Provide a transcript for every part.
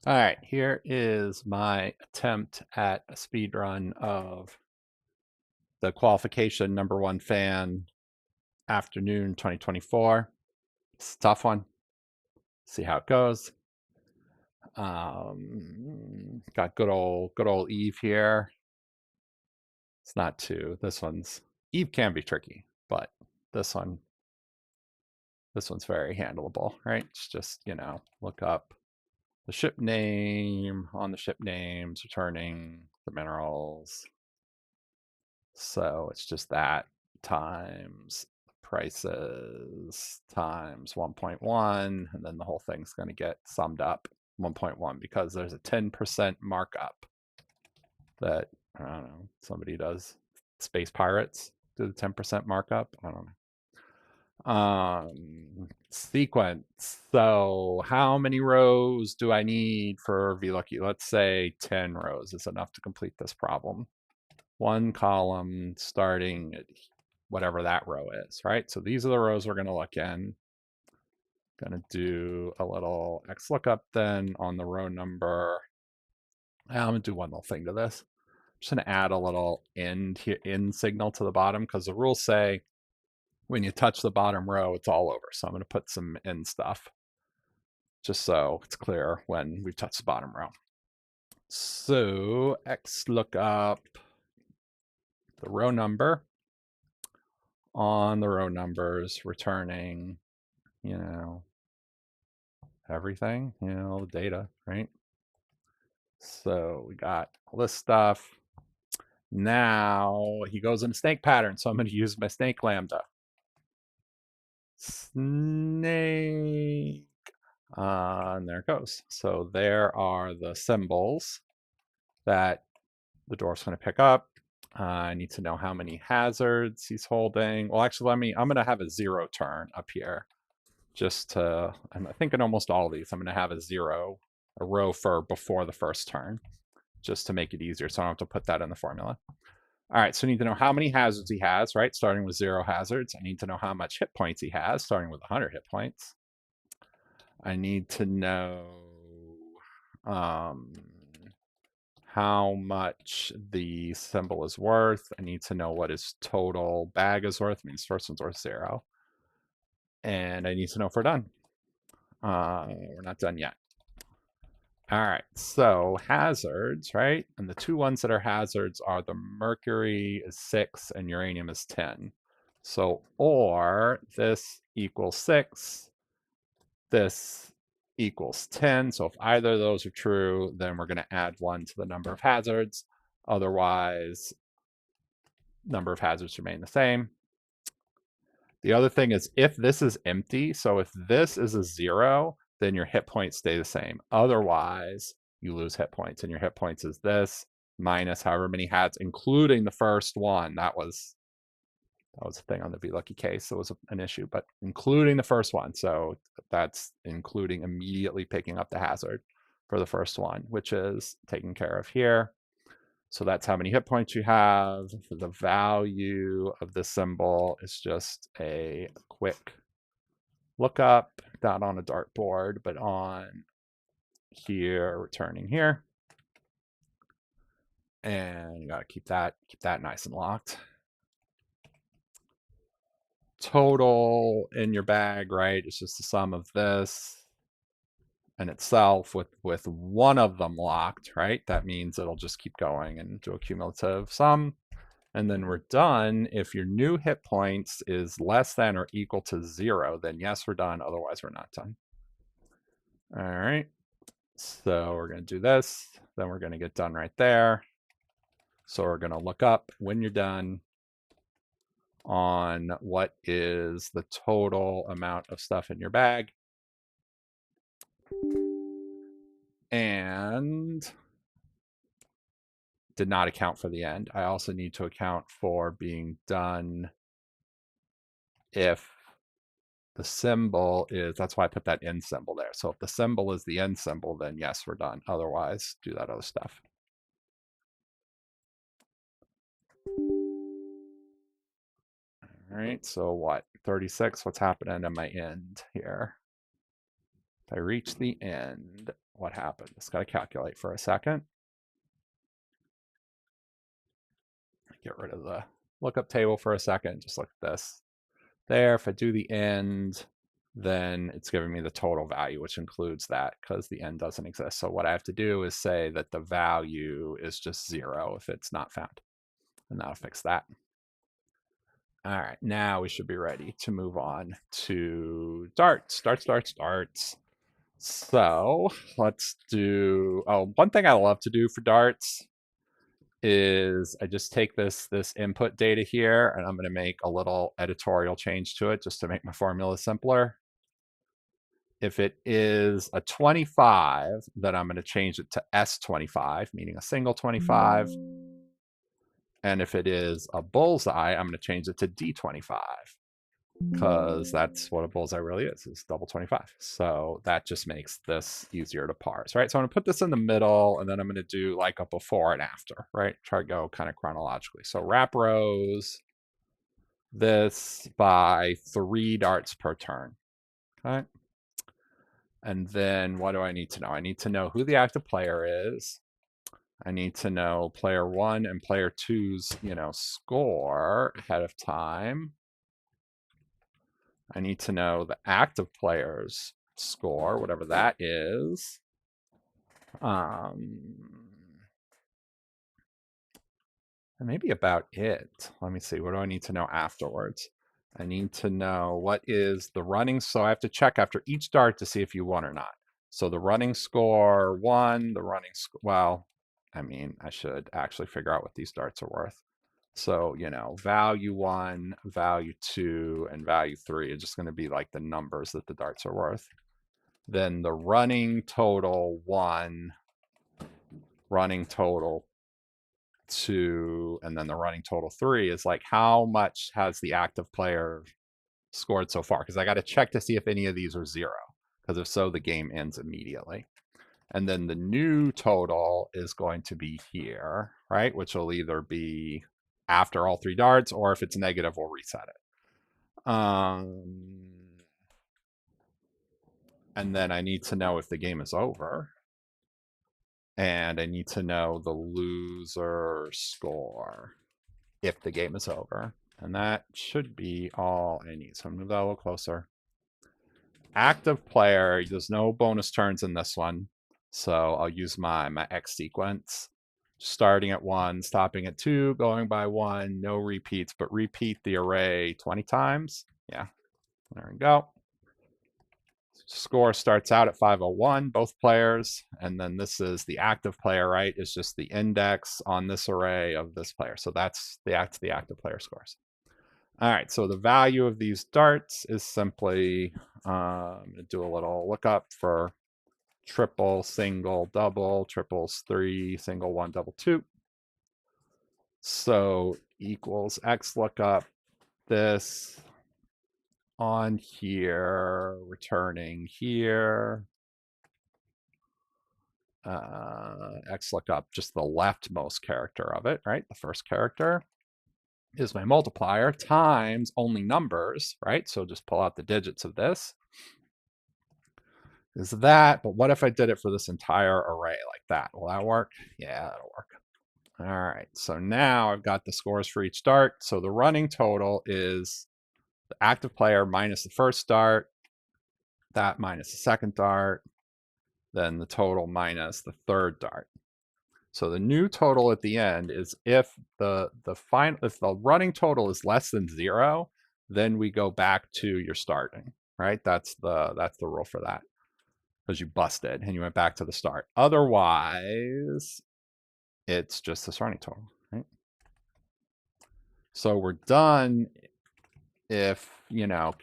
All right, here is my attempt at a speed run of the qualification #1 fan afternoon 2024. It's a tough one. See how it goes. Got good old Eve here. It's not too. This one's Eve can be tricky, but this one this one's very handleable, right? It's just, look up the ship name on the ship names, returning the minerals. So it's just that times prices times 1.1, and then the whole thing's going to get summed up 1.1 because there's a 10% markup that, I don't know, somebody does. Space Pirates do the 10% markup. I don't know. Sequence. So how many rows do I need for Vlookie? Let's say 10 rows is enough to complete this problem. One column starting at whatever that row is, right? So these are the rows we're going to look in. Going to do a little XLOOKUP then on the row number. I'm going to do one little thing to this. I'm just going to add a little end signal to the bottom because the rules say when you touch the bottom row, it's all over. So I'm going to put some end stuff just so it's clear when we touch the bottom row. So XLOOKUP the row number on the row numbers, returning, everything, the data, right? So we got all this stuff. Now he goes in a snake pattern, so I'm going to use my snake lambda. Snake. And there it goes. So there are the symbols that the dwarf's going to pick up. I need to know how many hazards he's holding. Well, actually, I'm going to have a 0 turn up here. Just to, I think in almost all of these, I'm going to have a row for before the first turn, just to make it easier. So I don't have to put that in the formula. All right, so I need to know how many hazards he has, right? Starting with 0 hazards. I need to know how much hit points he has, starting with 100 hit points. I need to know how much the symbol is worth. I need to know what his total bag is worth. It means first one's worth 0. And I need to know if we're done. We're not done yet. All right, so hazards, right? And the two ones that are hazards are the mercury is 6 and uranium is 10. So, or this equals 6, this equals 10. So if either of those are true, then we're going to add 1 to the number of hazards. Otherwise, number of hazards remain the same. The other thing is if this is empty, so if this is a 0, then your hit points stay the same. Otherwise, you lose hit points, and your hit points is this minus however many hats, including the first one. That was a thing on the Vlookie case. So it was an issue, but including the first one. So that's including immediately picking up the hazard for the first one, which is taken care of here. So that's how many hit points you have. The value of the symbol is just a quick lookup, not on a dartboard, but on here, returning here. And you gotta keep that nice and locked. Total in your bag, right? It's just the sum of this and itself with one of them locked, right? That means it'll just keep going and do a cumulative sum. And then we're done. If your new hit points is less than or equal to 0, then yes, we're done. Otherwise, we're not done. All right. So we're going to do this. Then we're going to get done right there. So we're going to look up when you're done on what is the total amount of stuff in your bag. And did not account for the end. I also need to account for being done if the symbol is, that's why I put that end symbol there. So if the symbol is the end symbol, then yes, we're done. Otherwise, do that other stuff. All right, so what? 36, what's happening at my end here? If I reach the end, what happened. It's got to calculate for a second. Get rid of the lookup table for a second. Just look at this. There, if I do the end, then it's giving me the total value, which includes that because the end doesn't exist. So what I have to do is say that the value is just 0 if it's not found. And that'll fix that. All right, now we should be ready to move on to darts. Darts. So let's do, one thing I love to do for darts is I just take this input data here and I'm going to make a little editorial change to it just to make my formula simpler. If it is a 25, then I'm going to change it to S25, meaning a single 25. And if it is a bullseye, I'm going to change it to D25 because that's what a bullseye really is double 25. So that just makes this easier to parse, right? So I'm going to put this in the middle and then I'm going to do like a before and after, right? Try to go kind of chronologically. So wrap rows this by 3 darts per turn, okay? And then what do I need to know? I need to know who the active player is. I need to know player 1 and player 2's, score ahead of time. I need to know the active player's score, whatever that is. And maybe about it. Let me see. What do I need to know afterwards? I need to know what is the running. So I have to check after each dart to see if you won or not. So the running score 1, the running score. Well, I mean, I should actually figure out what these darts are worth. So, value 1, value 2, and value 3 are just going to be like the numbers that the darts are worth. Then the running total 1, running total 2, and then the running total 3 is like how much has the active player scored so far? Because I got to check to see if any of these are 0. Because if so, the game ends immediately. And then the new total is going to be here, right? Which will either be after all 3 darts, or if it's negative, we'll reset it. And then I need to know if the game is over. And I need to know the loser score if the game is over. And that should be all I need. So I'm going to move that a little closer. Active player, there's no bonus turns in this one. So I'll use my X sequence. Starting at 1, stopping at 2, going by 1, no repeats, but repeat the array 20 times. Yeah, there we go. Score starts out at 501, both players, and then this is the active player, right? It's just the index on this array of this player. So that's the active player scores. All right, so the value of these darts is simply, I'm going to do a little lookup for triple, single, double, triples 3, single 1, double 2. So equals X lookup this on here, returning here. X lookup just the leftmost character of it, right? The first character is my multiplier times only numbers, right? So just pull out the digits of this. Is that, but what if I did it for this entire array like that? Will that work? Yeah, that'll work. All right, so now I've got the scores for each dart. So the running total is the active player minus the first dart, that minus the second dart, then the total minus the third dart. So the new total at the end is if the running total is less than 0, then we go back to your starting, right? That's the rule for that, because you busted and you went back to the start. Otherwise, it's just this running total, right? So we're done if,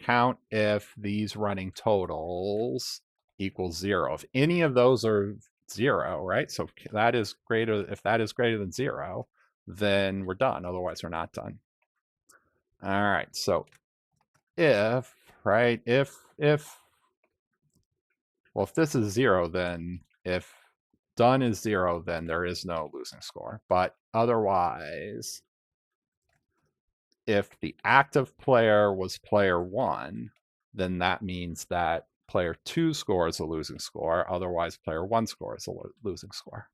count if these running totals equals 0. If any of those are 0, right? So if that is greater than 0, then we're done. Otherwise, we're not done. All right. So if this is 0, then if done is 0, then there is no losing score. But otherwise, if the active player was player 1, then that means that player 2 scores a losing score. Otherwise, player 1 scores a losing score.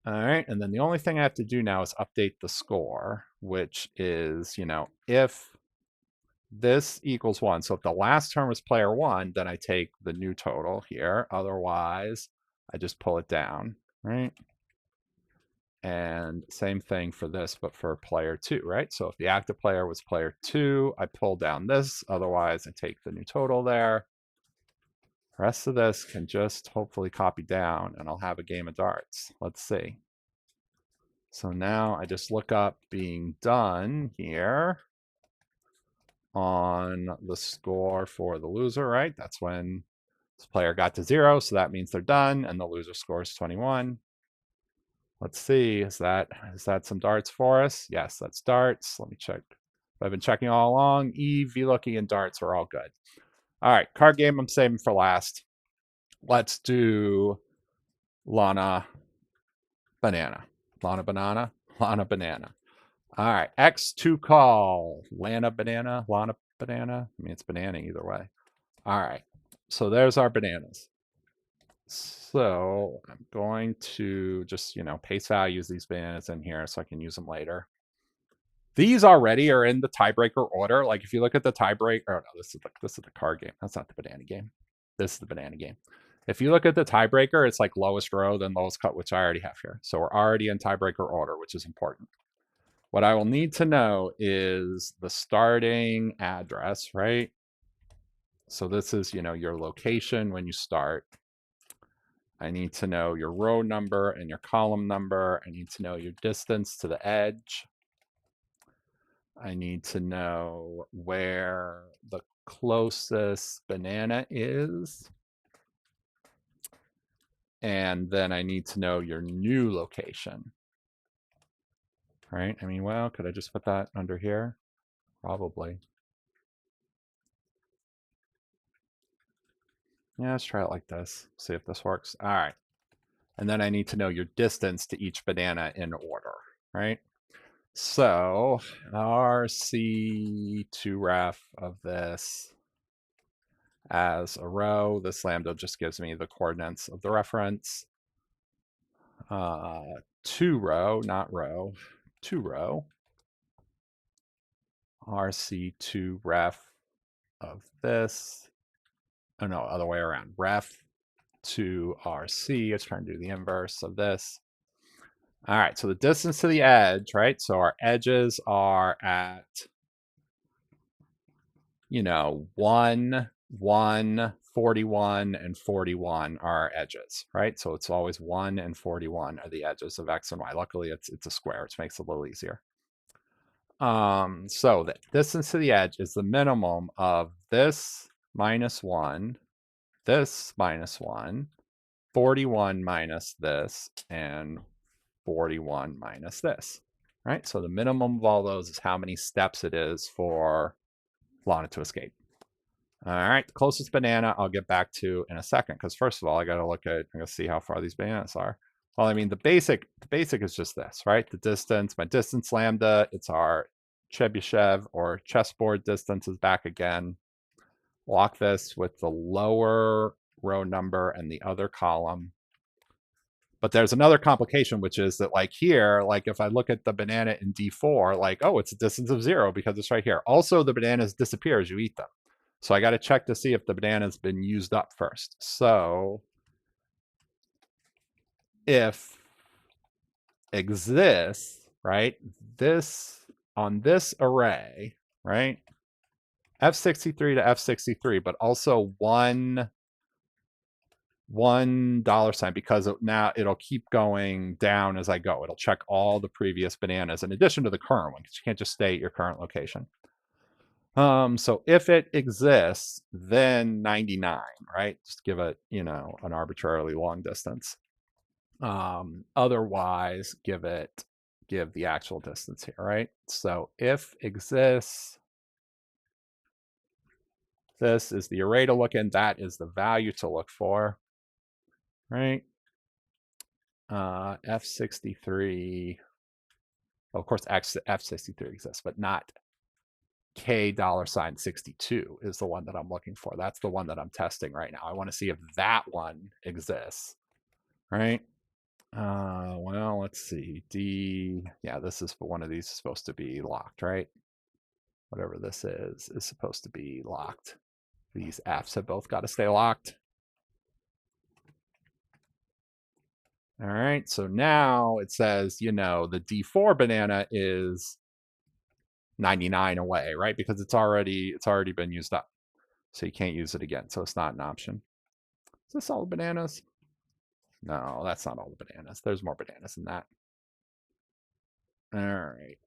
All right, and then the only thing I have to do now is update the score, which is, if this equals 1. So if the last term was player 1, then I take the new total here. Otherwise, I just pull it down, right? And same thing for this, but for player 2, right? So if the active player was player 2, I pull down this. Otherwise, I take the new total there. The rest of this can just hopefully copy down, and I'll have a game of darts. Let's see. So now I just look up being done here on the score for the loser, right? That's when this player got to 0, so that means they're done, and the loser scores 21. Let's see, is that some darts for us? Yes, that's darts. Let me check. I've been checking all along. Vlookie, and darts are all good. All right, card game I'm saving for last. Let's do Lana Banana. Lana Banana? Lana Banana. All right, X2 call. Lana Banana? Lana Banana? I mean, it's banana either way. All right, so there's our bananas. So I'm going to just, paste values these bananas in here so I can use them later. These already are in the tiebreaker order. Like if you look at the tiebreaker, oh no, this is the card game. That's not the banana game. This is the banana game. If you look at the tiebreaker, it's like lowest row, then lowest cut, which I already have here. So we're already in tiebreaker order, which is important. What I will need to know is the starting address, right? So this is, your location when you start. I need to know your row number and your column number. I need to know your distance to the edge. I need to know where the closest banana is. And then I need to know your new location. Right? I mean, well, could I just put that under here? Probably. Yeah, let's try it like this. See if this works. All right. And then I need to know your distance to each banana in order, right? So RC2ref of this as a row. This lambda just gives me the coordinates of the reference. 2 row, not row, 2 row. RC2 ref of this. Oh no, other way around. Ref to RC. Let's try and do the inverse of this. All right, so the distance to the edge, right? So our edges are at, 1, 1, 41, and 41 are our edges, right? So it's always 1 and 41 are the edges of X and Y. Luckily, it's a square, which makes it a little easier. So the distance to the edge is the minimum of this minus 1, this minus 1, 41 minus this, and 41 minus this, right? So the minimum of all those is how many steps it is for Lana to escape. All right, the closest banana I'll get back to in a second, because first of all, I got to see how far these bananas are. Well, I mean, the basic is just this, right? The distance, my distance lambda, it's our Chebyshev or chessboard distance is back again. Lock this with the lower row number and the other column. But there's another complication, which is that like here, like if I look at the banana in D4, like, oh, it's a distance of 0 because it's right here. Also, the bananas disappear as you eat them. So I got to check to see if the banana's been used up first. So if exists, right, this on this array, right, F63 to F63, but also $1 $1 because now it'll keep going down as I go. It'll check all the previous bananas in addition to the current one, because you can't just stay at your current location. So if it exists, then 99, right? Just give it, an arbitrarily long distance. Otherwise, give the actual distance here, right? So if exists, this is the array to look in, that is the value to look for, right? F63, well, of course, F63 exists, but not K $62 is the one that I'm looking for. That's the one that I'm testing right now. I want to see if that one exists, right? Well, let's see. D, yeah, this is one of these is supposed to be locked, right? Whatever this is supposed to be locked. These Fs have both got to stay locked. All right, so now it says, you know, the D4 banana is 99 away, right? Because it's already been used up. So you can't use it again. So it's not an option. Is this all the bananas? No, that's not all the bananas. There's more bananas than that. All right.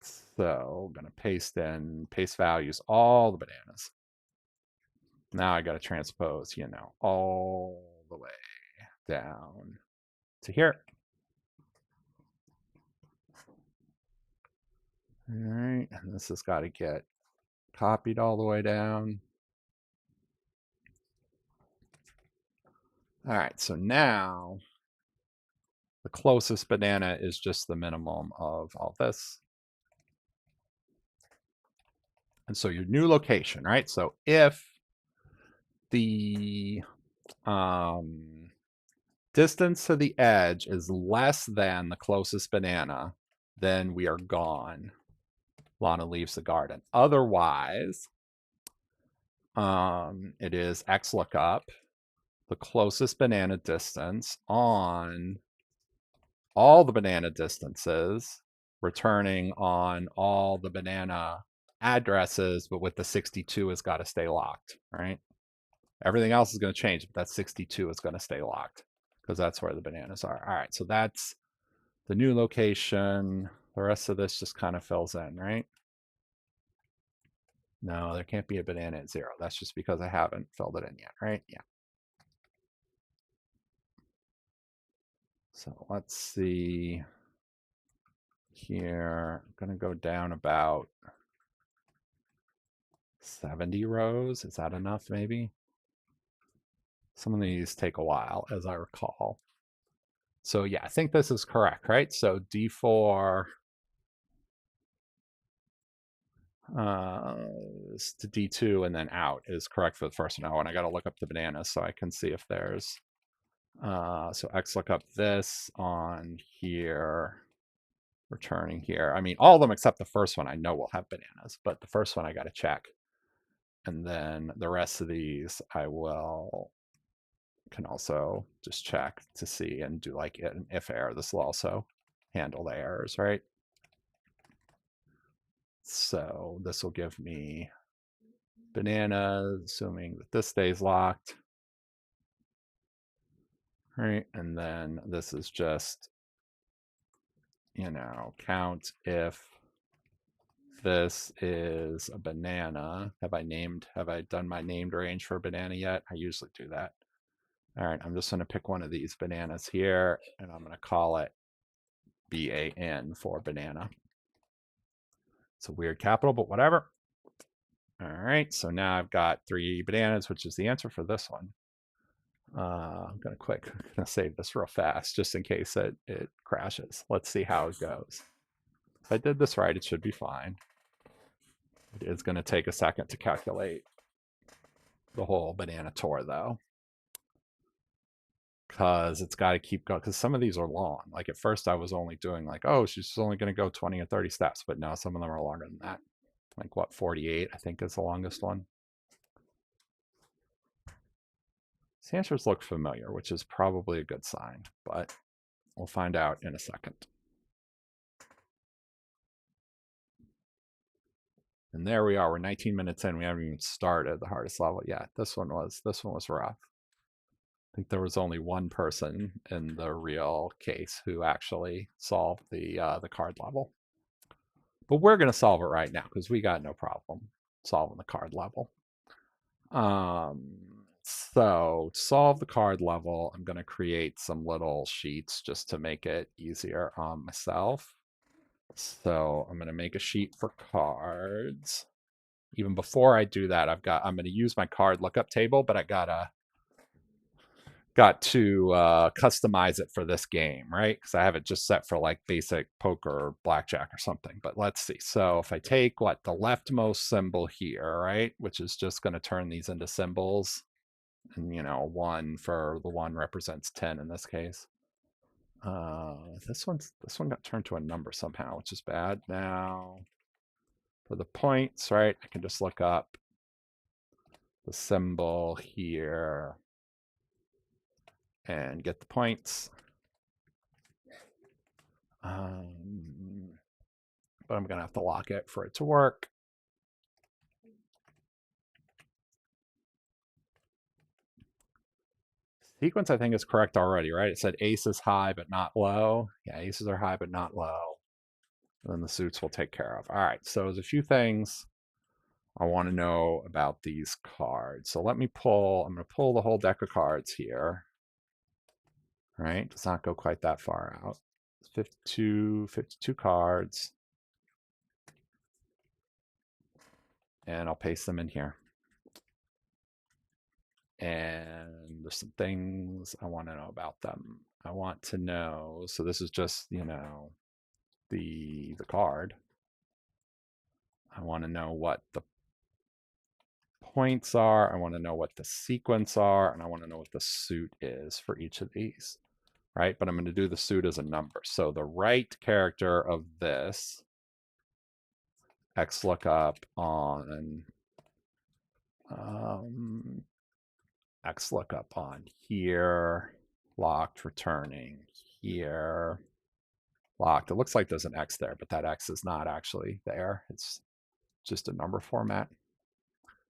So I'm going to paste values, all the bananas. Now I got to transpose, you know, all the way down to here. All right, and this has got to get copied all the way down. All right, so now the closest banana is just the minimum of all this. And so your new location, right? So if the distance to the edge is less than the closest banana, then we are gone. Lana leaves the garden. Otherwise, it is XLOOKUP, the closest banana distance on all the banana distances, returning on all the banana addresses, but with the 62 has got to stay locked, right? Everything else is going to change, but that 62 is going to stay locked because that's where the bananas are. All right, so that's the new location. The rest of this just kind of fills in, right? No, there can't be a banana at 0. That's just because I haven't filled it in yet, right? Yeah. So let's see here. I'm going to go down about 70 rows. Is that enough, maybe? Some of these take a while, as I recall. So yeah, I think this is correct, right? So D4 to D2 and then out is correct for the first one. Oh, and I got to look up the bananas so I can see if there's, so X look up this on here, returning here. I mean, all of them except the first one I know will have bananas, but the first one I got to check. And then the rest of these I can also just check to see and do like an if error. This will also handle the errors, right? So this will give me bananas, assuming that this stays locked. Right, and then this is just, you know, count if this is a banana. Have I done my named range for a banana yet? I usually do that. All right, I'm just going to pick one of these bananas here, and I'm going to call it BAN for banana. It's a weird capital, but whatever. All right, so now I've got 3 bananas, which is the answer for this one. I'm going to save this real fast just in case it crashes. Let's see how it goes. If I did this right, it should be fine. It is going to take a second to calculate the whole banana tour, though, because it's got to keep going, because some of these are long. Like at first I was only doing like, oh, she's only going to go 20 or 30 steps, but now some of them are longer than that. Like what, 48 I think is the longest one. These answers look familiar, which is probably a good sign, but we'll find out in a second. And there we are. We're 19 minutes in. We haven't even started the hardest level yet. This one was rough. I think there was only one person in the real case who actually solved the card level. But we're going to solve it right now because we got no problem solving the card level. So to solve the card level, I'm going to create some little sheets just to make it easier on myself. So I'm going to make a sheet for cards. Even before I do that, I'm going to use my card lookup table, but I gotta got to customize it for this game, right? Because I have it just set for like basic poker or blackjack or something. But let's see. So if I take what the leftmost symbol here, right, which is just going to turn these into symbols, and one for the one represents 10 in this case. This one got turned to a number somehow, which is bad. Now for the points, right, I can just look up the symbol here and get the points. But I'm gonna have to lock it for it to work. Sequence, I think, is correct already, right? It said ace is high but not low. Yeah, aces are high but not low. And then the suits will take care of. All right, so there's a few things I want to know about these cards. So let me pull, I'm going to pull the whole deck of cards here. Right, does not go quite that far out. 52 cards. And I'll paste them in here. And there's some things I want to know about them. I want to know, so this is just, the card. I want to know what the points are. I want to know what the sequence are, and I want to know what the suit is for each of these, right? But I'm going to do the suit as a number. So the right character of this XLOOKUP on XLOOKUP on here, locked, returning here, locked. It looks like there's an X there, but that X is not actually there. It's just a number format.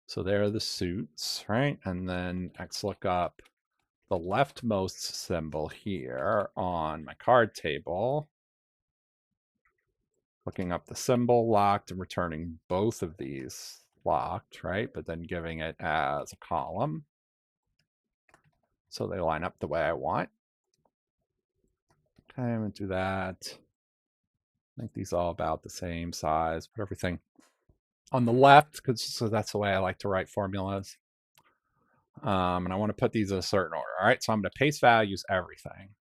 So there are the suits, right? And then XLOOKUP the leftmost symbol here on my card table, looking up the symbol locked and returning both of these locked, right? But then giving it as a column. So they line up the way I want. Okay, I'm gonna do that. Make these all about the same size, put everything on the left, because so that's the way I like to write formulas. And I want to put these in a certain order. All right, so I'm going to paste values everything.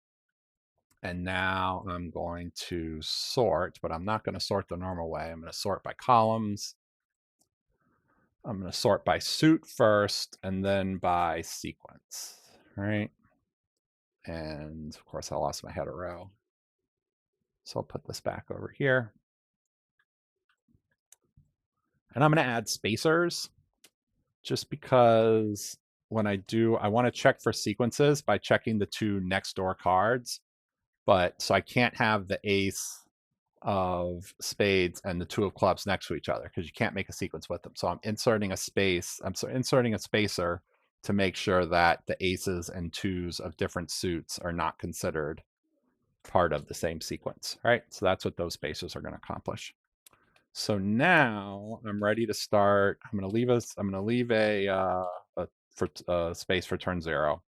And now I'm going to sort, but I'm not going to sort the normal way. I'm going to sort by columns. I'm going to sort by suit first and then by sequence, right? And of course, I lost my header row. So I'll put this back over here. And I'm going to add spacers just because when I do, I want to check for sequences by checking the two next door cards. But so I can't have the ace of spades and the two of clubs next to each other because you can't make a sequence with them. So I'm inserting a space. Inserting a spacer to make sure that the aces and twos of different suits are not considered part of the same sequence, right? So that's what those spacers are going to accomplish. So now I'm ready to start. I'm going to leave a space for turn 0.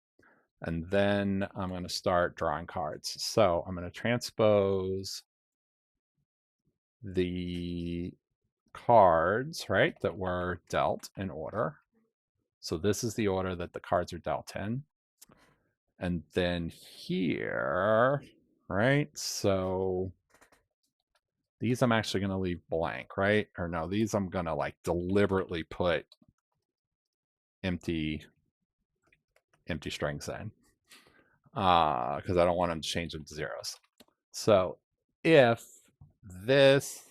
And then I'm going to start drawing cards. So I'm going to transpose the cards, right, that were dealt in order. So this is the order that the cards are dealt in. And then here, right, so these I'm actually going to leave blank, right? Or no, these I'm going to like deliberately put empty strings in because I don't want them to change them to zeros. So if if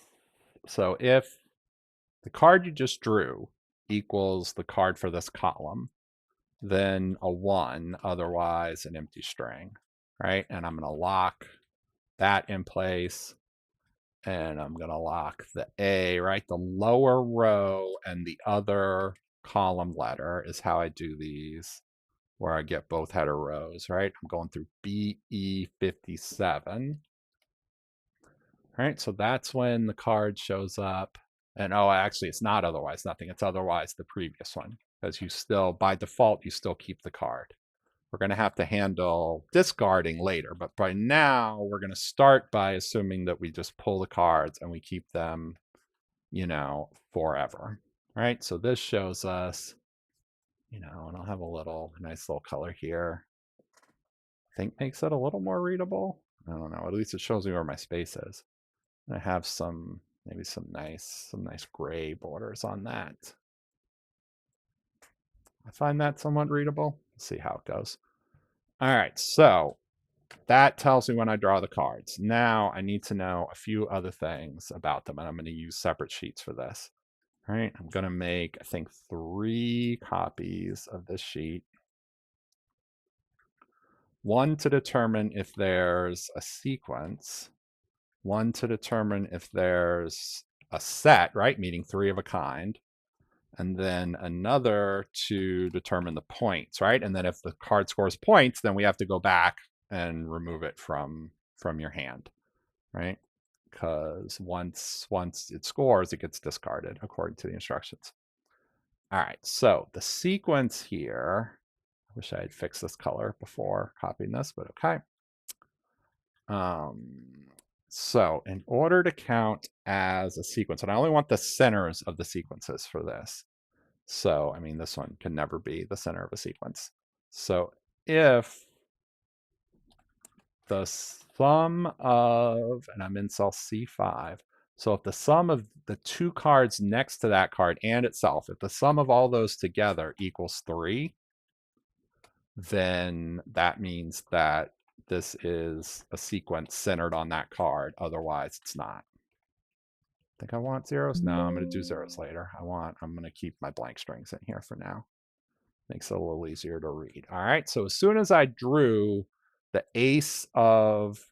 the card you just drew equals the card for this column, then a 1, otherwise an empty string, right? And I'm going to lock that in place. And I'm going to lock the A, right? The lower row and the other column letter is how I do these, where I get both header rows, right? I'm going through BE57. Right, so that's when the card shows up. And oh, actually, it's not otherwise nothing. It's otherwise the previous one, because you still, by default, you still keep the card. We're going to have to handle discarding later, but by now we're going to start by assuming that we just pull the cards and we keep them, forever. Right, so this shows us, and I'll have a nice little color here. think makes it a little more readable. I don't know. At least it shows me where my space is. And I have maybe some nice gray borders on that. I find that somewhat readable. Let's see how it goes. All right, so that tells me when I draw the cards. Now I need to know a few other things about them, and I'm going to use separate sheets for this. All right, I'm going to make, I think, 3 copies of this sheet. One to determine if there's a sequence, one to determine if there's a set, right, meaning 3 of a kind, and then another to determine the points, right? And then if the card scores points, then we have to go back and remove it from your hand, right? Because once it scores, it gets discarded according to the instructions. All right, so the sequence here, I wish I had fixed this color before copying this, but okay. So in order to count as a sequence, and I only want the centers of the sequences for this. So, I mean, this one can never be the center of a sequence. So if the sum of, and I'm in cell C5, so if the sum of the 2 cards next to that card and itself, if the sum of all those together equals 3, then that means that this is a sequence centered on that card. Otherwise, it's not. Think I want zeros? No, I'm going to do zeros later. I'm going to keep my blank strings in here for now. Makes it a little easier to read. All right, so as soon as I drew the ace of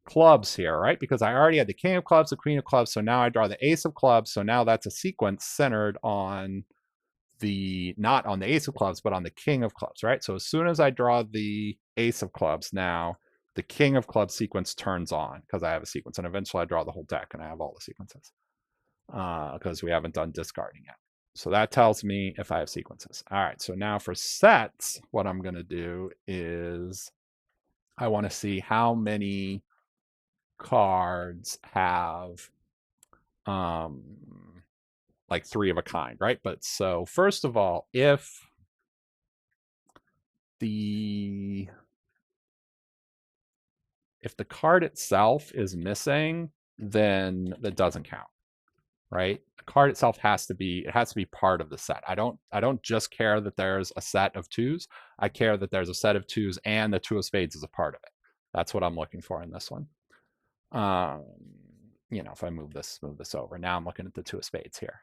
clubs here, right? Because I already had the king of clubs, the queen of clubs, so now I draw the ace of clubs. So now that's a sequence centered on not on the ace of clubs, but on the king of clubs, right? So as soon as I draw the ace of clubs, now the king of clubs sequence turns on because I have a sequence, and eventually I draw the whole deck and I have all the sequences because we haven't done discarding yet. So that tells me if I have sequences. All right, so now for sets, what I'm going to do is I want to see how many cards have like 3 of a kind, right? But so first of all, if the card itself is missing, then that doesn't count, right? The card itself has to be part of the set. I don't just care that there's a set of 2s. I care that there's a set of 2s and the 2 of spades is a part of it. That's what I'm looking for in this one. You know, if I move this over, now I'm looking at the 2 of spades here.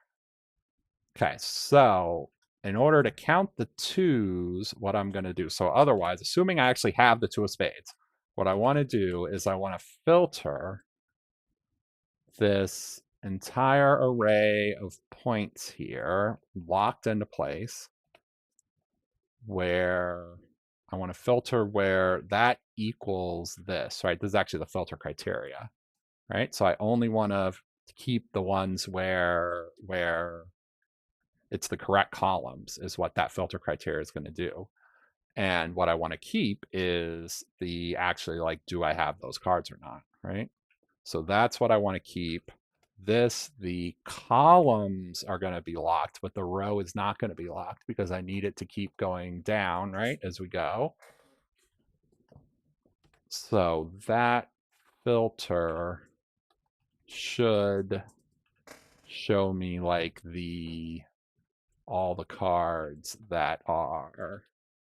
Okay, so in order to count the 2s, what I'm going to do, so otherwise, assuming I actually have the 2 of spades, what I want to do is I want to filter this entire array of points here locked into place where I want to filter where that equals this, right? This is actually the filter criteria, right? So I only want to keep the ones where it's the correct columns is what that filter criteria is going to do. And what I want to keep is the actually like, do I have those cards or not, right? So that's what I want to keep. The columns are going to be locked, but the row is not going to be locked because I need it to keep going down, right, as we go. So that filter should show me like all the cards that are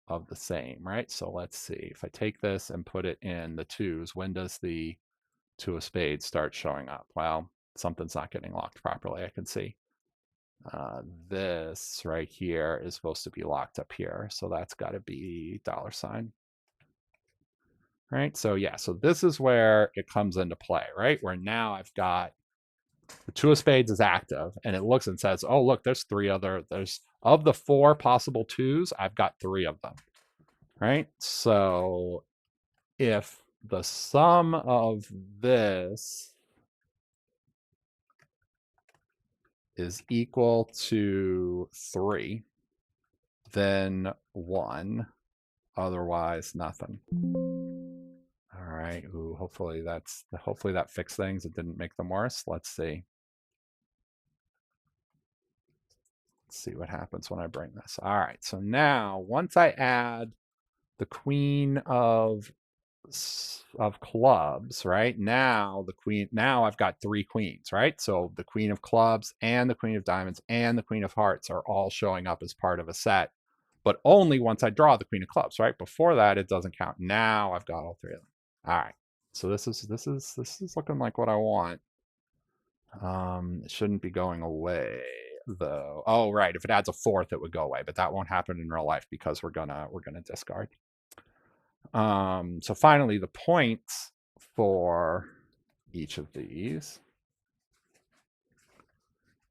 of the same, right? So let's see. If I take this and put it in the 2s, when does the 2 of spades start showing up? Well, something's not getting locked properly, I can see. This right here is supposed to be locked up here, so that's got to be $. Right? So yeah, so this is where it comes into play, right? Where now I've got the 2 of spades is active, and it looks and says, oh, look, there's of the 4 possible 2s, I've got 3 of them, right? So if the sum of this is equal to 3, then 1, otherwise nothing. All right, ooh, hopefully that fixed things. It didn't make them worse. Let's see. Let's see what happens when I bring this. All right, so now once I add the queen of clubs, right? Now I've got 3 queens, right? So the queen of clubs and the queen of diamonds and the queen of hearts are all showing up as part of a set, but only once I draw the queen of clubs, right? Before that, it doesn't count. Now I've got all 3 of them. All right. So this is looking like what I want. It shouldn't be going away though. Oh, right. If it adds a 4th, it would go away, but that won't happen in real life because we're gonna discard. So finally, the points for each of these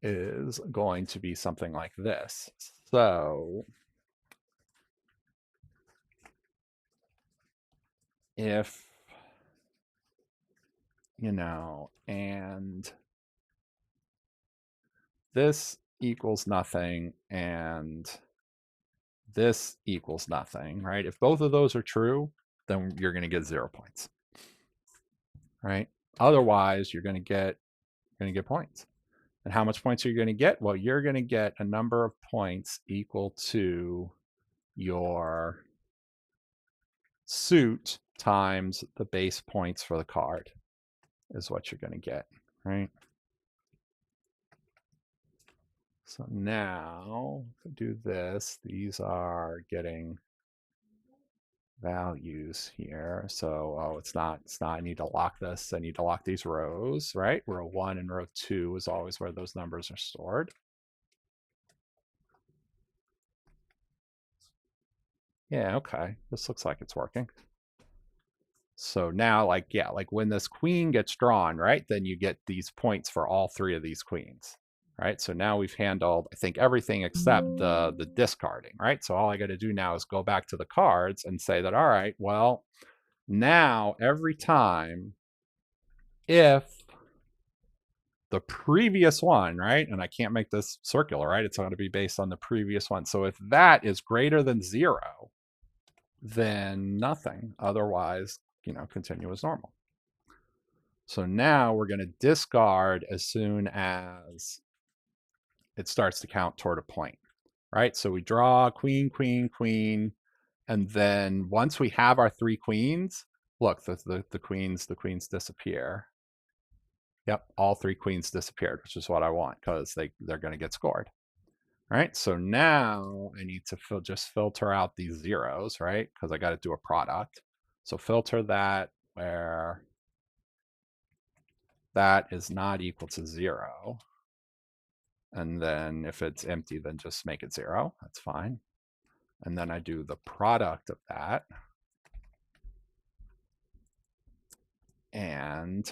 is going to be something like this. So if, and this equals nothing and this equals nothing, right? If both of those are true, then you're going to get 0 points, right? Otherwise, you're going to get points. And how much points are you going to get? Well, you're going to get a number of points equal to your suit times the base points for the card is what you're going to get, right? So now, if I do this, these are getting values here. So, it's not, I need to lock this. I need to lock these rows, right? Row 1 and row 2 is always where those numbers are stored. Yeah, okay. This looks like it's working. So now, like when this queen gets drawn, right, then you get these points for all 3 of these queens, right? So now we've handled, I think, everything except the discarding, right? So all I got to do now is go back to the cards and say that, all right, well, now every time if the previous one, right, and I can't make this circular, right? It's going to be based on the previous one. So if that is greater than 0, then nothing. Otherwise, continue as normal. So now we're going to discard as soon as it starts to count toward a point, right? So we draw queen, queen, queen, and then once we have our 3 queens, look, the queens disappear. Yep, all 3 queens disappeared, which is what I want because they're going to get scored. All right, so now I need to just filter out these zeros, right? Because I got to do a product. So filter that where that is not equal to 0. And then if it's empty, then just make it 0. That's fine. And then I do the product of that. And,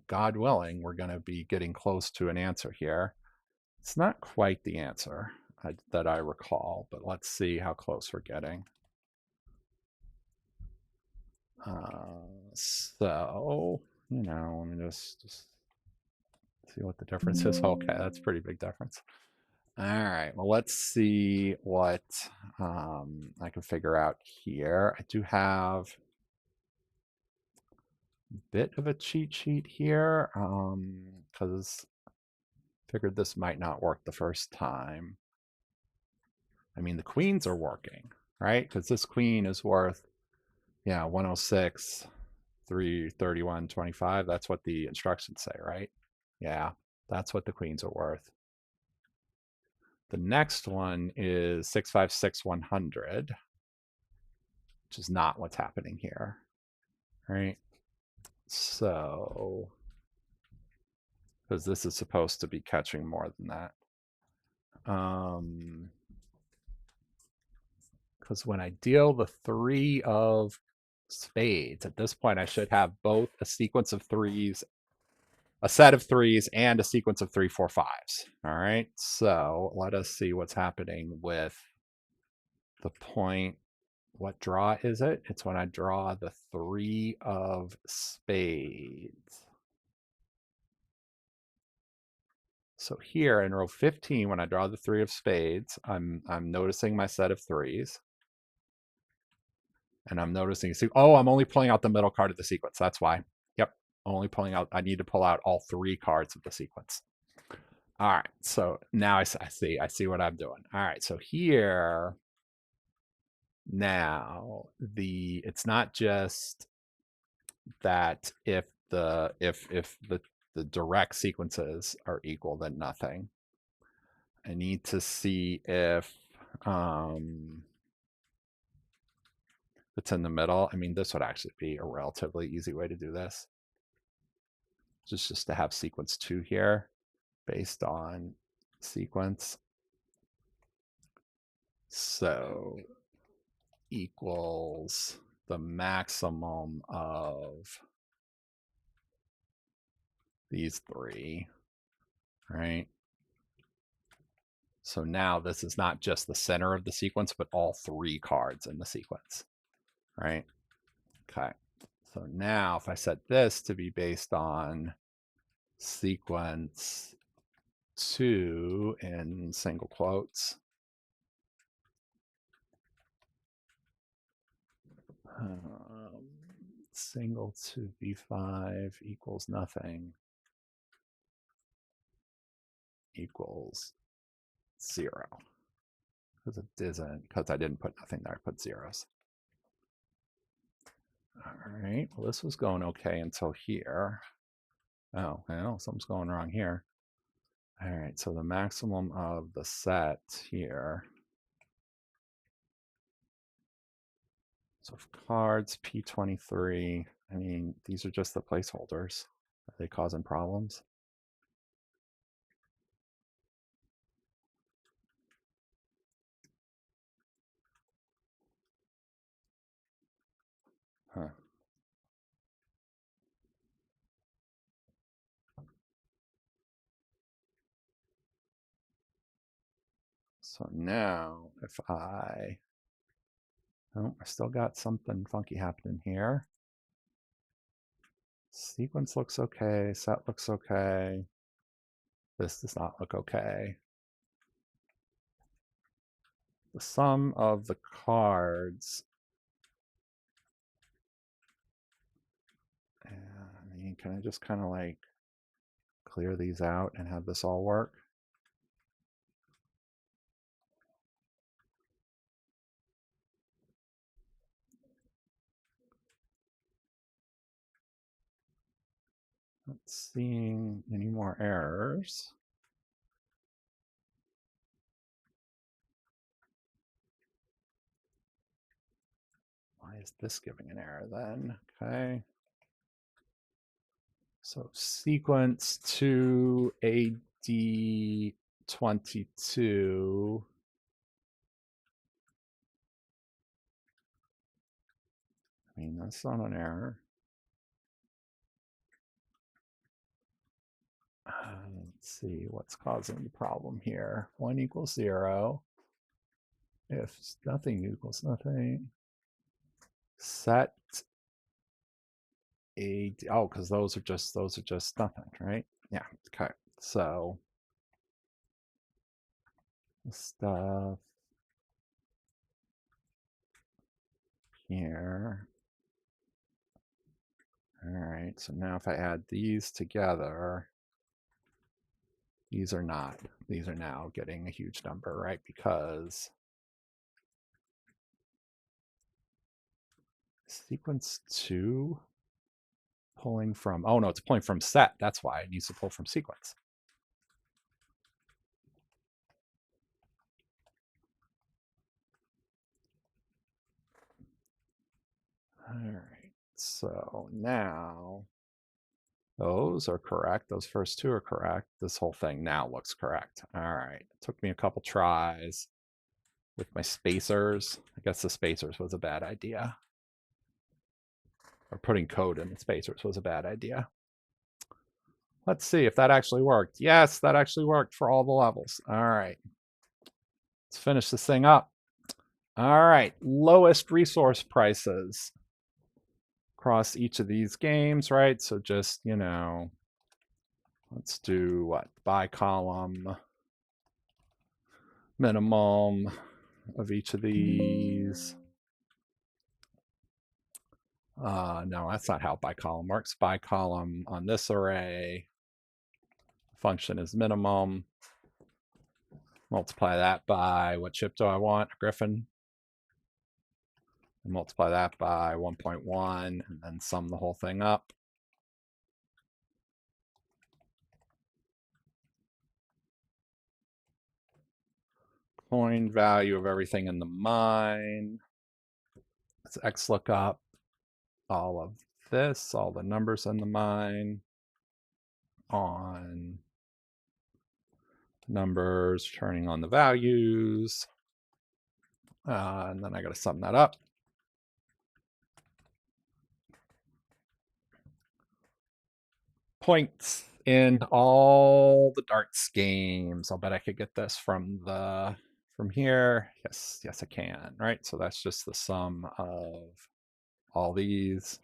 God willing, we're going to be getting close to an answer here. It's not quite the answer that I recall, but let's see how close we're getting. So, let me just see what the difference is. Okay, that's a pretty big difference. All right, well, let's see what I can figure out here. I do have a bit of a cheat sheet here because figured this might not work the first time. I mean, the queens are working, right? Because this queen is worth, 106, 331, 25. That's what the instructions say, right? Yeah, that's what the queens are worth. The next one is 656, 100, which is not what's happening here, right? So, because this is supposed to be catching more than that. Because when I deal the 3 of spades, at this point I should have both a sequence of 3s, a set of 3s, and a sequence of 3, 4, 5s. All right, so let us see what's happening with the point. What draw is it? It's when I draw the 3 of spades. So here in row 15, when I draw the 3 of spades, I'm noticing my set of 3s. And I'm noticing, oh, I'm only pulling out the middle card of the sequence. That's why. Yep, only pulling out, I need to pull out all 3 cards of the sequence. All right, so now I see what I'm doing. All right, so here, Now, it's not just that if the direct sequences are equal, then nothing. I need to see if it's in the middle. I mean, this would actually be a relatively easy way to do this. Just to have sequence 2 here based on sequence. So equals the maximum of these 3, right? So now this is not just the center of the sequence, but all 3 cards in the sequence, right? Okay. So now if I set this to be based on sequence 2 in single quotes, single 2b5 equals nothing equals 0. Because it isn't, because I didn't put nothing there, I put zeros. All right, well, this was going okay until here. Oh, well, something's going wrong here. All right, so the maximum of the set here. So cards, P23, I mean, these are just the placeholders. Are they causing problems? Huh. So now if I still got something funky happening here. Sequence looks okay, set looks okay. This does not look okay. The sum of the cards. I mean, can I just kind of like clear these out and have this all work? Not seeing any more errors. Why is this giving an error then? Okay. So sequence 2 AD22. I mean, that's not an error. Let's see what's causing the problem here. 1 equals 0. If nothing equals nothing. Set oh, because those are just nothing, right? Yeah. Okay. So stuff here. All right. So now if I add these together, these are not. These are now getting a huge number, right? Because sequence 2 pulling from, oh no, it's pulling from set. That's why it needs to pull from sequence. All right, so now those are correct. Those first 2 are correct. This whole thing now looks correct. All right, it took me a couple tries with my spacers. I guess the spacers was a bad idea. Or putting code in the spacers was a bad idea. Let's see if that actually worked. Yes, that actually worked for all the levels. All right, let's finish this thing up. All right, lowest resource prices across each of these games, right? So just, you know, let's do what? By column, minimum of each of these. No, that's not how by column works. By column on this array, function is minimum. Multiply that by, what chip do I want? A Griffin. and multiply that by 1.1 and then sum the whole thing up. Coin value of everything in the mine. Let's XLOOKUP all of this, all the numbers in the mine on numbers, turning on the values. And then I got to sum that up. Points in all the darts games. I'll bet I could get this from here. Yes, I can. Right, so that's just the sum of all these.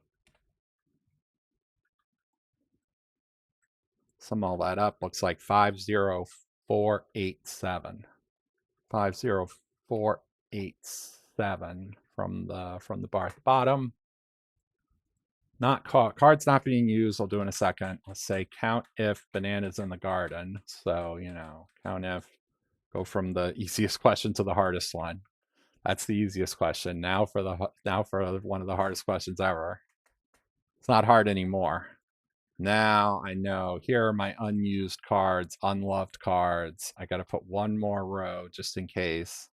Sum all that up. Looks like 50487. 50487 from the bar at the bottom. Not cards not being used. I'll do in a second. Let's say count if bananas in the garden. So, you know, count if, go from the easiest question to the hardest one. That's the easiest question. Now for one of the hardest questions ever. It's not hard anymore. Now I know here are my unused cards, unloved cards. I got to put one more row just in case.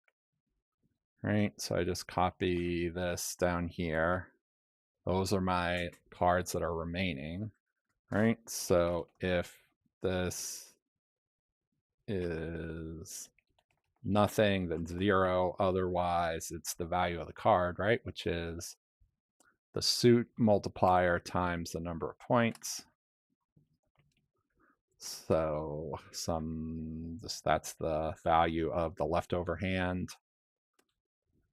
Right? So I just copy this down here. Those are my cards that are remaining, right? So if this is nothing, then 0. Otherwise, it's the value of the card, right? Which is the suit multiplier times the number of points. So that's the value of the leftover hand.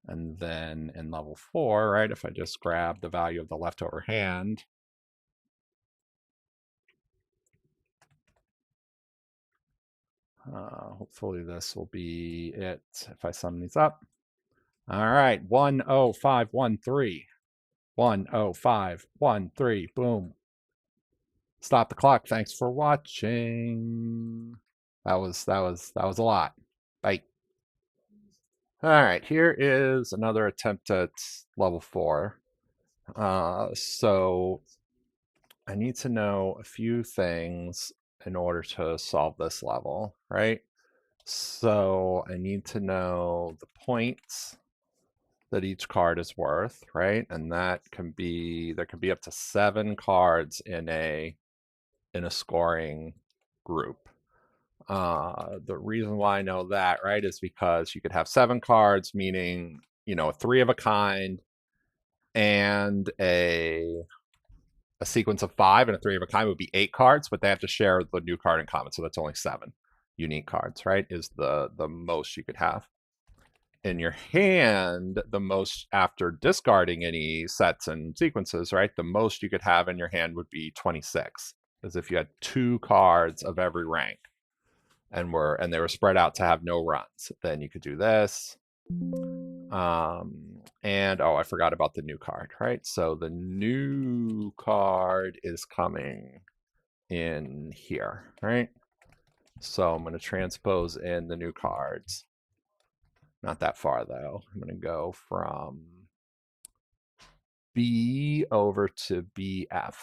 And then in level 4, right, if I just grab the value of the leftover hand, hopefully this will be it if I sum these up. All right, 10513. 10513. Boom. Stop the clock. Thanks for watching. That was a lot. Bye. All right, here is another attempt at level 4. So I need to know a few things in order to solve this level, right? So I need to know the points that each card is worth, right? And that can be, there can be up to 7 cards in a scoring group. The reason why I know that, right, is because you could have 7 cards, meaning, you know, a 3 of a kind and a sequence of 5, and a 3 of a kind would be 8 cards, but they have to share the new card in common. So that's only 7 unique cards, right? Is the most you could have in your hand. The most, after discarding any sets and sequences, right, the most you could have in your hand would be 26, as if you had 2 cards of every rank and they were spread out to have no runs. Then you could do this. And oh, I forgot about the new card, right? So the new card is coming in here, right? So I'm going to transpose in the new cards. Not that far though. I'm going to go from B over to BF.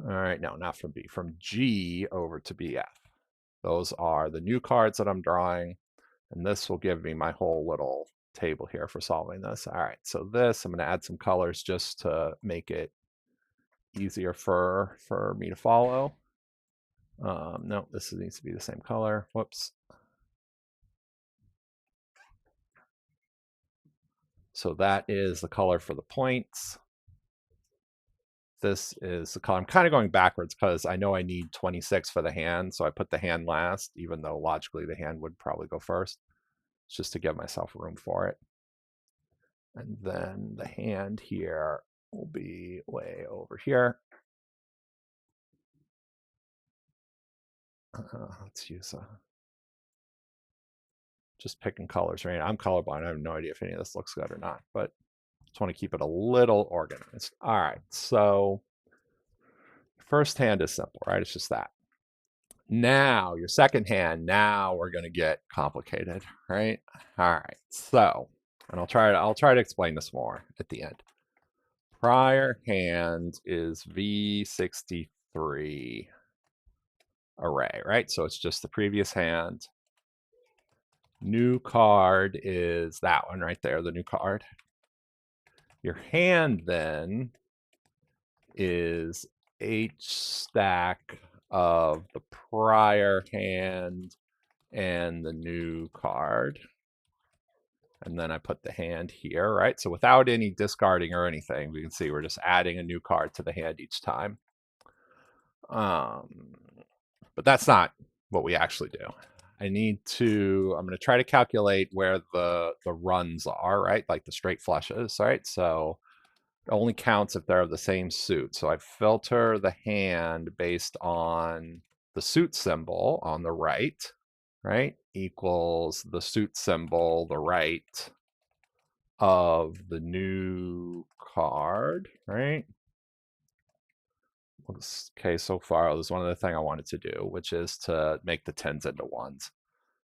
All right, no, not from B, from G over to BF. Those are the new cards that I'm drawing, and this will give me my whole little table here for solving this. All right, so this, I'm going to add some colors just to make it easier for me to follow. No, this needs to be the same color. Whoops. So that is the color for the points. This is the color. I'm kind of going backwards because I know I need 26 for the hand, so I put the hand last, even though logically the hand would probably go first. It's just to give myself room for it. And then the hand here will be way over here. Let's use just picking colors, right? I'm colorblind. I have no idea if any of this looks good or not, but just want to keep it a little organized. All right, so first hand is simple, right? It's just that. Now, your second hand, now we're going to get complicated, right? All right, so And I'll try to explain this more at the end. Prior hand is V63 array, right? So it's just the previous hand. New card is that one right there, the new card. Your hand then is H stack of the prior hand and the new card. And then I put the hand here, right? So without any discarding or anything, we can see we're just adding a new card to the hand each time. But that's not what we actually do. I'm going to try to calculate where the runs are, right? Like the straight flushes, right? So it only counts if they're of the same suit. So I filter the hand based on the suit symbol on the right, equals the suit symbol, the right of the new card, right? Okay, so far, there's one other thing I wanted to do, which is to make the 10s into 1s,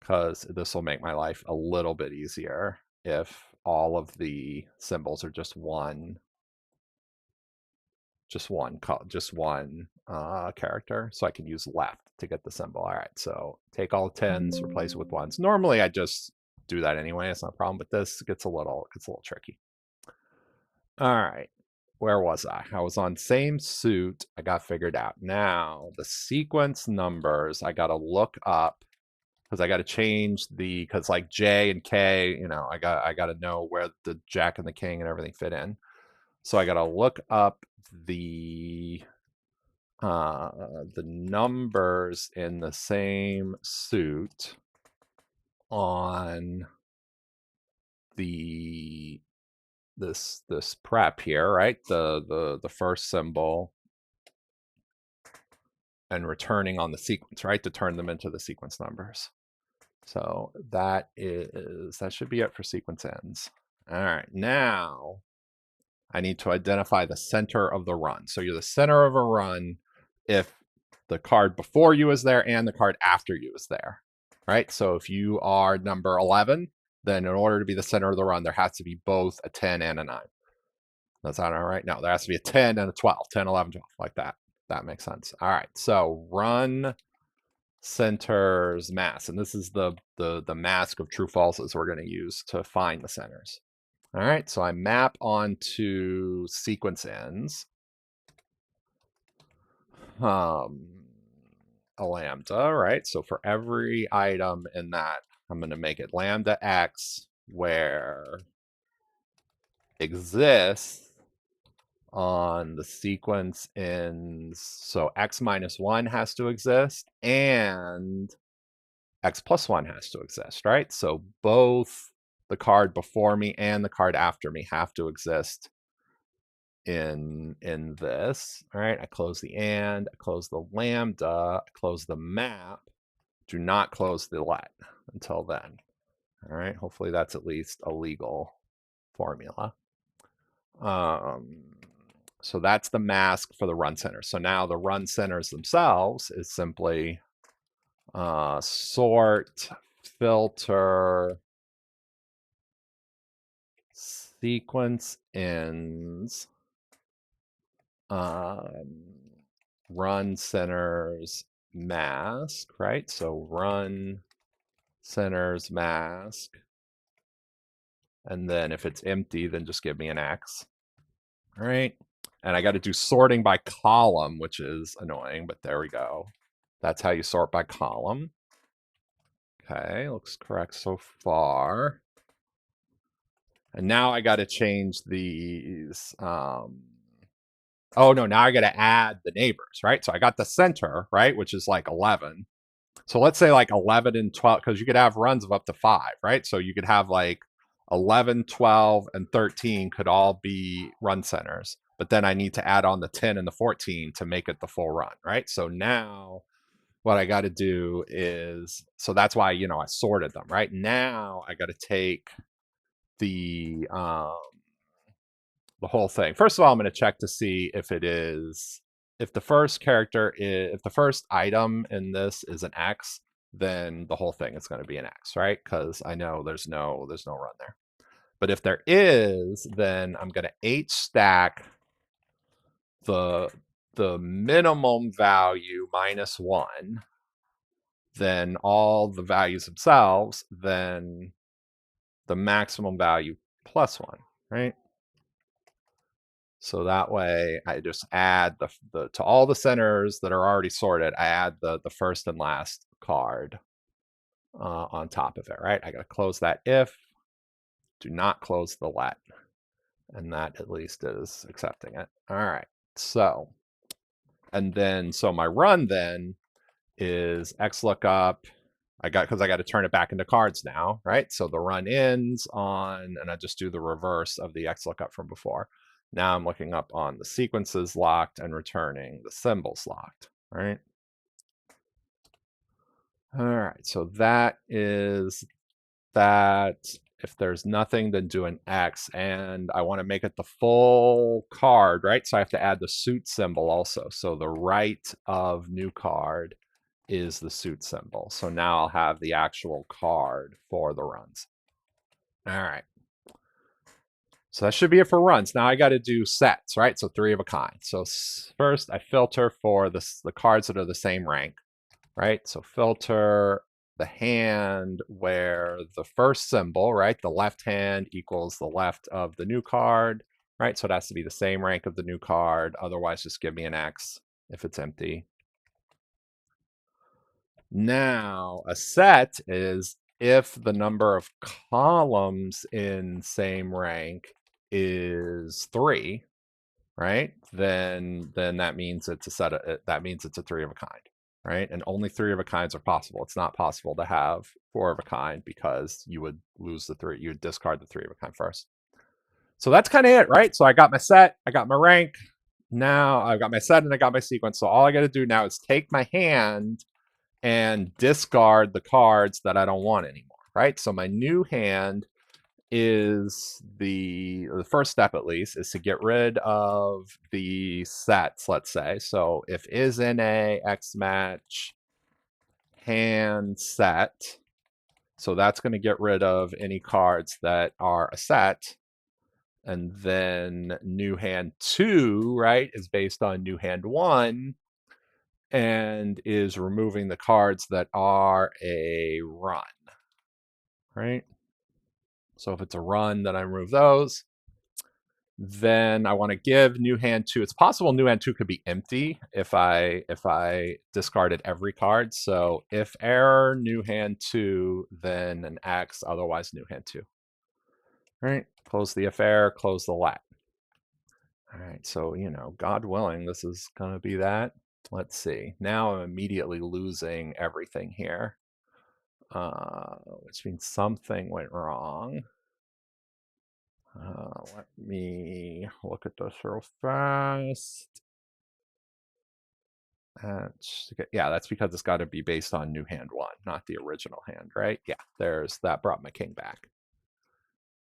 because this will make my life a little bit easier if all of the symbols are just one character, so I can use left to get the symbol. All right, so take all 10s, replace it with 1s. Normally I just do that anyway, it's not a problem, but this gets a little tricky. All right, where was I? I was on same suit. I got figured out. Now the sequence numbers I got to look up, because I got to change because like J and K, I got to know where the Jack and the King and everything fit in. So I got to look up the numbers in the same suit on this prep here, right? The first symbol, and returning on the sequence, right? To turn them into the sequence numbers. So that should be it for sequence ends. All right, now I need to identify the center of the run. So you're the center of a run if the card before you is there and the card after you is there, right? So if you are number 11, then in order to be the center of the run, there has to be both a 10 and a 9. That's not all right. No, there has to be a 10 and a 12, 10, 11, 12, like that. That makes sense. All right, so run centers mask, and this is the mask of true falses we're going to use to find the centers. All right, so I map onto sequence ends a lambda, right? So for every item in that, I'm going to make it lambda x, where exists on the sequence ends. So x minus 1 has to exist and x plus 1 has to exist, right? So both the card before me and the card after me have to exist in this. All right, I close the and, I close the lambda, I close the map. Do not close the let until then. All right, hopefully that's at least a legal formula. So that's the mask for the run center. So now the run centers themselves is simply sort, filter, sequence ends, run centers mask, right? So run centers mask. And then if it's empty, then just give me an X. All right. And I got to do sorting by column, which is annoying, but there we go. That's how you sort by column. Okay, looks correct so far. And now I got to change these. Oh no, now I got to add the neighbors, right? So I got the center, right, which is like 11. So let's say like 11 and 12, because you could have runs of up to 5, right? So you could have like 11, 12, and 13 could all be run centers. But then I need to add on the 10 and the 14 to make it the full run, right? So now what I got to do is, so that's why, I sorted them, right? Now I got to take the whole thing. First of all, I'm going to check to see if the first item in this is an X, then the whole thing is going to be an X, right? Because I know there's no run there. But if there is, then I'm going to H stack the minimum value minus 1, then all the values themselves, then the maximum value plus 1, right? So that way I just add the to all the centers that are already sorted, I add the first and last card on top of it, right? I got to close that if, do not close the let. And that at least is accepting it. All right. So, and then, so my run then is XLOOKUP. Because I got to turn it back into cards now, right? So the run ends on, and I just do the reverse of the XLOOKUP from before. Now I'm looking up on the sequences locked and returning the symbols locked, right? All right, so that is that. If there's nothing, then do an X, and I want to make it the full card, right? So I have to add the suit symbol also. So the right of new card is the suit symbol. So now I'll have the actual card for the runs. All right. So that should be it for runs. Now I got to do sets, right? So 3 of a kind. So first I filter for the cards that are the same rank, right? So filter the hand where the first symbol, right? The left hand equals the left of the new card, right? So it has to be the same rank of the new card. Otherwise, just give me an X if it's empty. Now, a set is if the number of columns in same rank is 3, right? Then that means it's a set of, that means it's a 3 of a kind, right? And only 3 of a kinds are possible. It's not possible to have 4 of a kind because you would lose the 3, you would discard the 3 of a kind first. So that's kind of it, right? So I got my set, I got my rank. Now I've got my set and I got my sequence. So all I got to do now is take my hand and discard the cards that I don't want anymore, right? So my new hand is the first step, at least, is to get rid of the sets, let's say. So if is in a X match hand set, so that's going to get rid of any cards that are a set. And then new hand 2, right, is based on new hand 1 and is removing the cards that are a run, right? So if it's a run, then I remove those. Then I want to give new hand 2. It's possible new hand 2 could be empty if I discarded every card. So if error new hand 2, then an X, otherwise new hand 2. All right, close the if error, close the let. All right, so, God willing, this is going to be that. Let's see. Now I'm immediately losing everything here, which means something went wrong. Let me look at this real fast. Yeah, that's because it's got to be based on new hand 1, not the original hand, right? Yeah, that brought my king back.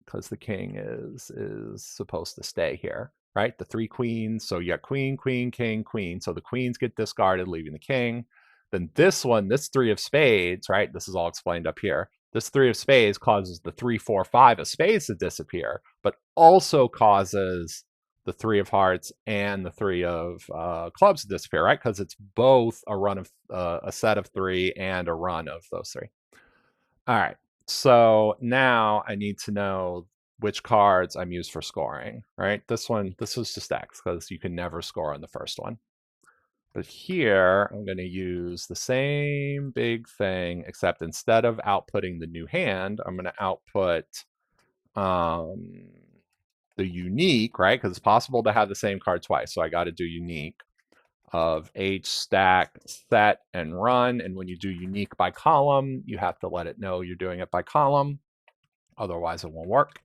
Because the king is supposed to stay here, right? The 3 queens. So you got queen, queen, king, queen. So the queens get discarded, leaving the king. Then this one, this 3 of spades, right? This is all explained up here. This 3 of spades causes the 3, 4, 5 of spades to disappear, but also causes the 3 of hearts and the 3 of clubs to disappear, right? Because it's both a run of a set of 3 and a run of those 3. All right. So now I need to know which cards I'm used for scoring, right? This was just X because you can never score on the first one. But here I'm going to use the same big thing, except instead of outputting the new hand, I'm going to output the unique, right? Because it's possible to have the same card twice. So I got to do unique of H stack set and run. And when you do unique by column, you have to let it know you're doing it by column. Otherwise it won't work.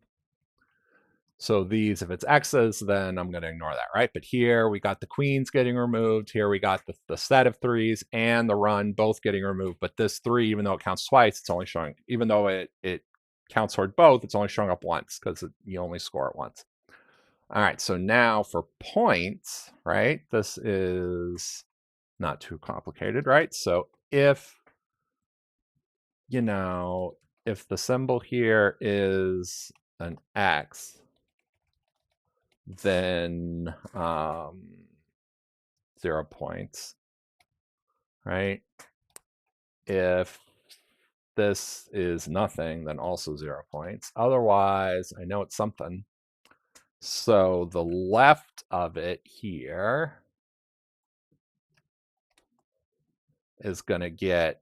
So these, if it's X's, then I'm going to ignore that, right? But here we got the queens getting removed. Here we got the set of 3s and the run both getting removed. But this 3, even though it counts twice, it's only showing, even though it counts toward both, it's only showing up once because you only score it once. All right, so now for points, right? This is not too complicated, right? So if, if the symbol here is an X, then 0 points, right? If this is nothing, then also 0 points. Otherwise, I know it's something. So the left of it here is going to get,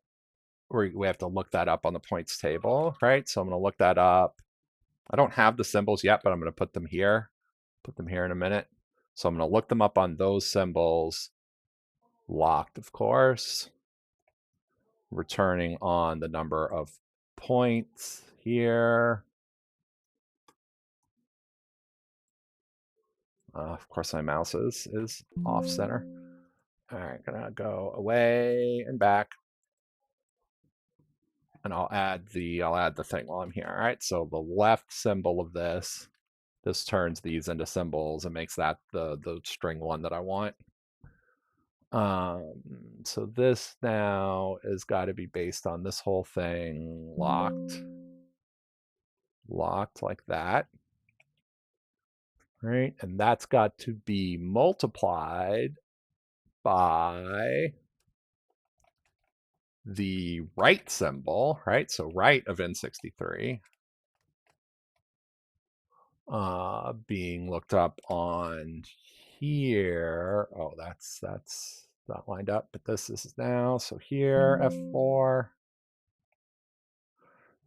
we have to look that up on the points table, right? So I'm going to look that up. I don't have the symbols yet, but I'm going to put them here. Put them here in a minute. So I'm going to look them up on those symbols. Locked, of course. Returning on the number of points here. Of course, my mouse is off center. All right, gonna go away and back, and I'll add the thing while I'm here. All right, so the left symbol of this turns these into symbols and makes that the string one that I want. So this now has got to be based on this whole thing locked like that. Right? And that's got to be multiplied by the right symbol, right? So right of N63 being looked up on here. Oh, that's not lined up, but this is now. So here, F4.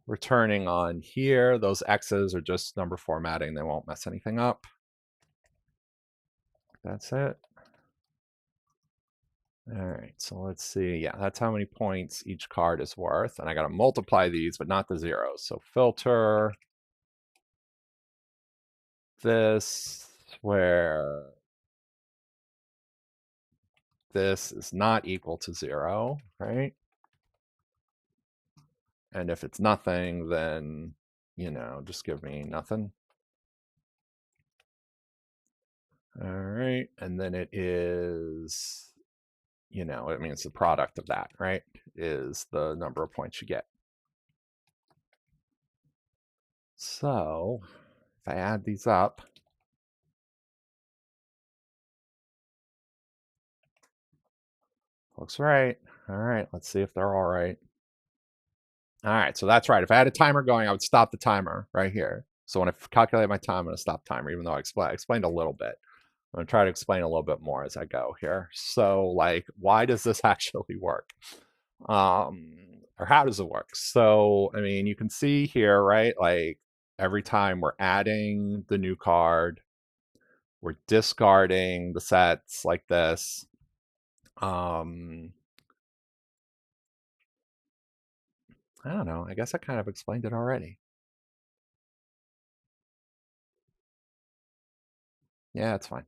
Returning on here, those X's are just number formatting. They won't mess anything up. That's it. All right, so let's see. Yeah, that's how many points each card is worth. And I got to multiply these, but not the zeros. So filter this where this is not equal to 0, right? And if it's nothing, then, just give me nothing. All right, and then it is, it means the product of that, right, is the number of points you get. So if I add these up, looks right. All right, let's see if they're all right. All right, so that's right. If I had a timer going, I would stop the timer right here. So when I calculate my time, I'm going to stop timer, even though I explained a little bit. I'm going to try to explain a little bit more as I go here. So, like, why does this actually work? Or how does it work? So, I mean, you can see here, right? Like, every time we're adding the new card, we're discarding the sets like this. I don't know. I guess I kind of explained it already. Yeah, it's fine.